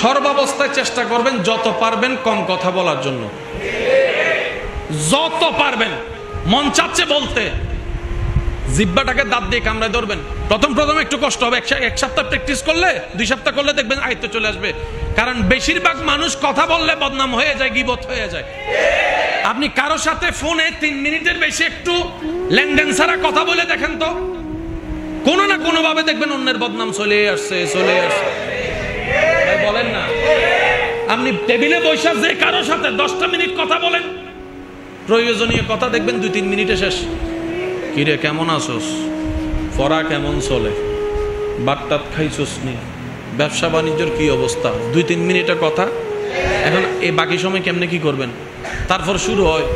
সর্বাবস্থায় চেষ্টা করবেন যত পারবেন কম কথা বলার জন্য, যত পারবেন। মন চাচ্ছে বলতে, জিহ্বাটাকে দাঁত দিয়ে কামড়ায় ধরবেন। প্রথম একটু কষ্ট হবে, এক সপ্তাহ প্র্যাকটিস করলে, 2 সপ্তাহ করলে দেখবেন আয়ত্তে চলে আসবে। কারণ বেশিরভাগ মানুষ কথা বললে বদনাম হয়ে যায়, গীবত হয়ে যায়। আপনি কারো সাথে ফোনে 3 মিনিটের বেশি একটু লেনদেন ছাড়া কথা বলে দেখেন তো, কোনো না কোনো ভাবে দেখবেন অন্যের বদনাম চলে আসছে। বলেন না, আপনি টেবিলে বসে যে কারো সাথে 10টা মিনিট কথা বলেন, প্রয়োজনীয় কথা দেখবেন 2-3 মিনিটে শেষ। কিরে কেমন আছোস, পড়া কেমন চলে, বাট্টাত খাইছোস নি, ব্যবসা বাণিজ্যের কি অবস্থা, 2-3 মিনিটের কথা। এখন এই বাকি সময় কেমনে কি করবেন? তারপর শুরু হয়,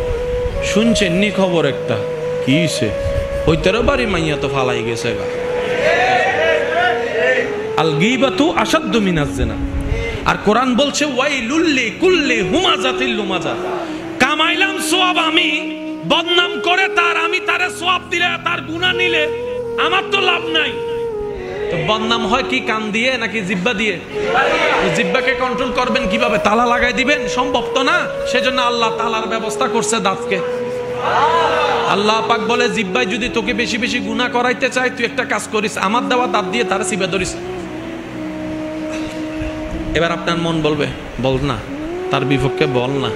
শুনছেন নি খবর একটা, কি হইছে, হইতেরও বাড়ি মাইয়া তো ফালাই গেছে গা। আল গীবাতু আশাদ্দু মিনাজ জিনা। আর কোরআন বলছে ওয়াইলুল লিকুল্লি হুমাযাতিল লুমাযা। কামাইলাম সওয়াব আমি, বদনাম করে আমি তারে সওয়াব দিলে, তার গুনাহ নিলে আমার তো লাভ নাই। তো বদনাম হয় কি কান দিয়ে নাকি জিহ্বা দিয়ে? জিহ্বাকে কন্ট্রোল করবেন কিভাবে? তালা লাগাই দিবেন? সম্ভব তো না। সেজন্য আল্লাহ তালার ব্যবস্থা করছে দাঁতকে। আল্লাহ পাক বলে জিহ্বায় যদি তোকে বেশি বেশি গুনাহ করাইতে চাই, তুই একটা কাজ করিস, আমার দেওয়া দাঁত দিয়ে তার চিবা ধরিস। এবার আপনার মন বলবে বল না, তার বিপক্ষে বল না,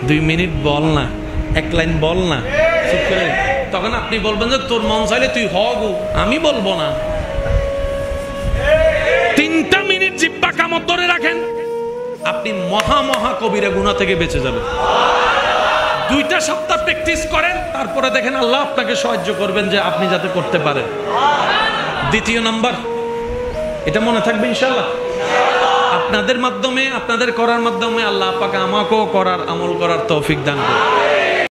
2 মিনিট বল না, 1 লাইন বল না, চুপ করে। তখন আপনি বলবেন যে তোর মন চাইলে তুই হগু, আমি বলবো না। 3টা মিনিট জিহ্বা কামড় ধরে রাখেন, আপনি মহা কবিরা গুনাহ থেকে বেঁচে যাবেন। 2টা সপ্তাহ প্র্যাকটিস করেন, তারপরে দেখেন আল্লাহ আপনাকে সাহায্য করবেন যে আপনি যাতে করতে পারেন। দ্বিতীয় নাম্বার, এটা মনে থাকবে ইনশাআল্লাহ। আপনাদের মাধ্যমে, আপনাদের করার মাধ্যমে আল্লাহ পাক আমাকেও আমল করার তৌফিক দান করুন।